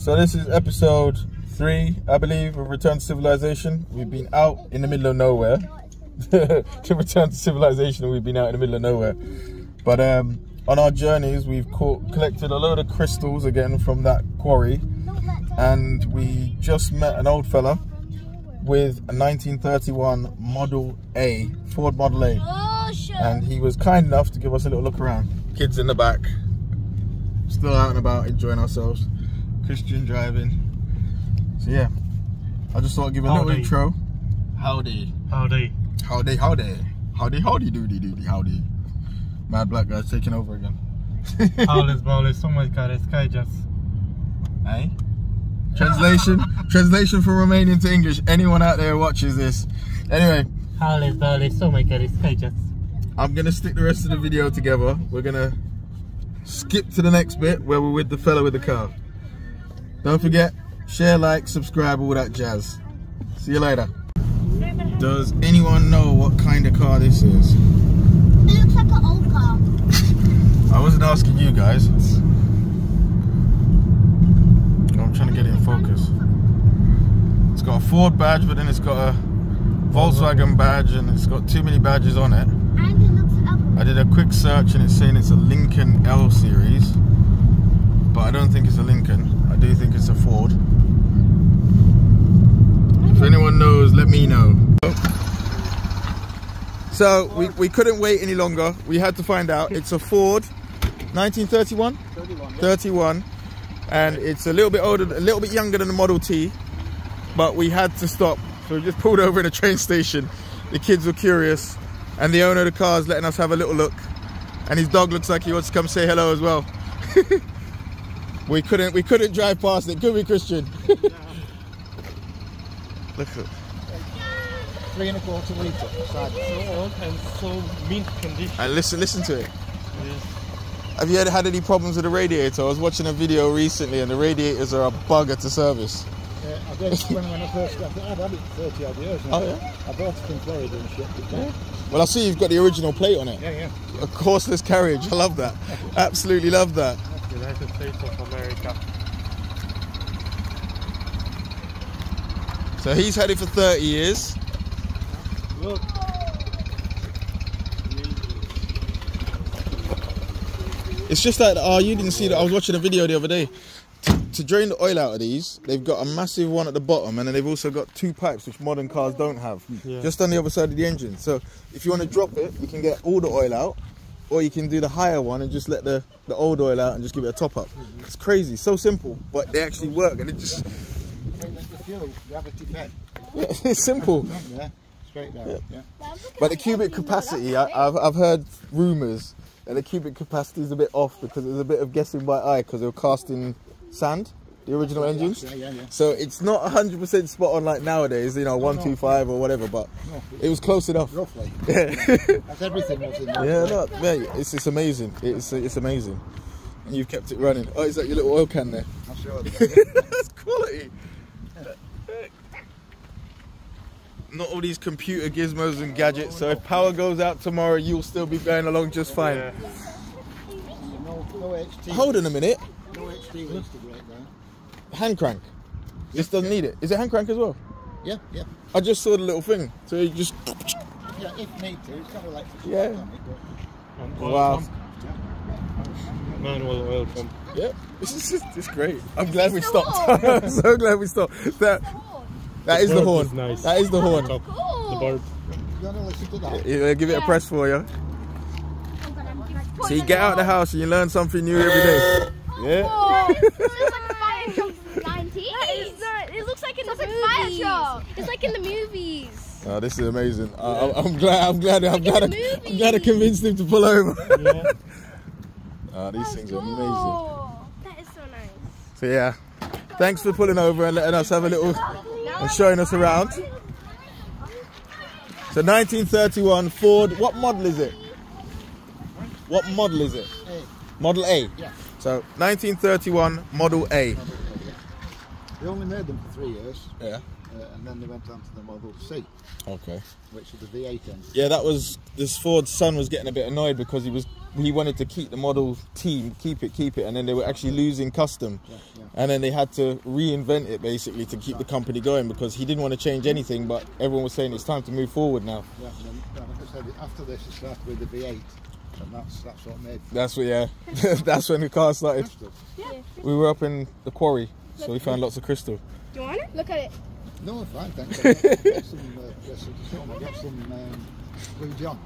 So this is episode 3, I believe, of Return to Civilization. We've been out in the middle of nowhere. To Return to Civilization, we've been out in the middle of nowhere. But on our journeys, we've collected a load of crystals again from that quarry. And we just met an old fella with a 1931 Model A, Ford Model A. And he was kind enough to give us a little look around. Kids in the back, still out and about, enjoying ourselves. Christian driving. So yeah, I just thought I'd give a little intro. Howdy. Howdy. Howdy, howdy. Howdy, howdy, doody, doody, howdy. Mad black guy's taking over again. Howlers, bowlers, so much car, it's cajas. Eh? Translation from Romanian to English. Anyone out there watches this. Anyway. Howlers, bowlers, so much car, it's cajas. I'm gonna stick the rest of the video together. We're gonna skip to the next bit where we're with the fella with the car. Don't forget, share, like, subscribe, all that jazz. See you later. Does anyone know what kind of car this is? It looks like an old car. I wasn't asking you guys. I'm trying to get it in focus. It's got a Ford badge, but then it's got a Volkswagen badge, and it's got too many badges on it. And it looks ugly. I did a quick search and it's saying it's a Lincoln L series, but I don't think it's a Lincoln. I do think it's a Ford. If anyone knows, let me know. So we couldn't wait any longer. We had to find out. It's a Ford 1931? 31. And it's a little bit older, a little bit younger than the Model T, but we had to stop. So we just pulled over in a train station. The kids were curious, and the owner of the car is letting us have a little look. And his dog looks like he wants to come say hello as well. We couldn't drive past it, could we, Christian? Look at it. 3 1/4 litre. So old and so mint condition. And listen to it. Yes. Have you ever had any problems with the radiator? I was watching a video recently and the radiators are a bugger to service. I did when I first got it. I've had it 30 odd years now. Oh yeah? I bought it in Florida and shipped it back. Well, I see you've got the original plate on it. Yeah. A horseless carriage. I love that. Absolutely love that. United States of America. So he's had it for 30 years. Look. It's just that, you didn't see that. I was watching a video the other day. To drain the oil out of these, they've got a massive one at the bottom, and then they've also got 2 pipes, which modern cars don't have, just on the other side of the engine. So if you want to drop it, you can get all the oil out, or you can do the higher one and just let the old oil out and just give it a top up. It's crazy, so simple, but they actually work, and it just... Yeah, it's simple. Yeah, straight down. Yeah. But the cubic capacity, I've heard rumours that the cubic capacity is a bit off because there's a bit of guessing by eye because they were casting sand, the original engines. Yeah. So it's not 100% spot on like nowadays, you know, 125 or whatever, but it was close enough. Roughly. Yeah. That's everything was in there. Yeah, look, mate, it's amazing. It's amazing. And you've kept it running. Oh, is that your little oil can there? I'm sure. That's quality. Not all these computer gizmos and gadgets, so if power goes out tomorrow, you'll still be going along just fine. Yeah. No HT. Hold on a minute. No HT leads to break down. Hand crank. This doesn't need it. Is it hand crank as well? Yeah. I just saw the little thing. So you just... Yeah, if need to. It's got electric. Yeah. On it, but And oil Wow. pump. Manual oil pump. Yeah, it's great. I'm glad we stopped. I'm so glad we stopped. That is the horn. Is nice. That is the horn. Top. The bird. you want to listen to that? Yeah, give it a press for you. So you get out of the house and you learn something new every day. Yeah. Oh, it looks like a fire truck from the 90s. It looks like in the movies. It's like in the movies. Oh, this is amazing. I'm glad I convinced him to pull over. Yeah. Oh, these things are amazing. Oh, that is so nice. So yeah, thanks for pulling over and letting us have a little and showing us around. So 1931 Ford, what model is it? What model is it? A. Model A. Yeah. So 1931 Model A. They only made them for 3 years. Yeah. and then they went on to the Model C, Okay. which is the V8 engine. Yeah, that was this Ford's son was getting a bit annoyed because he wanted to keep the Model T, keep it, and then they were actually losing custom, and then they had to reinvent it basically to keep the company going because he didn't want to change anything, but everyone was saying it's time to move forward now. Yeah, and then, like I said, after this it started with the V8, and that's what made. That's what, yeah, that's when the car started. Yeah. We were up in the quarry, so we found lots of crystal. Do you want it? Look at it. No, fine, thanks. I've got some Blue John.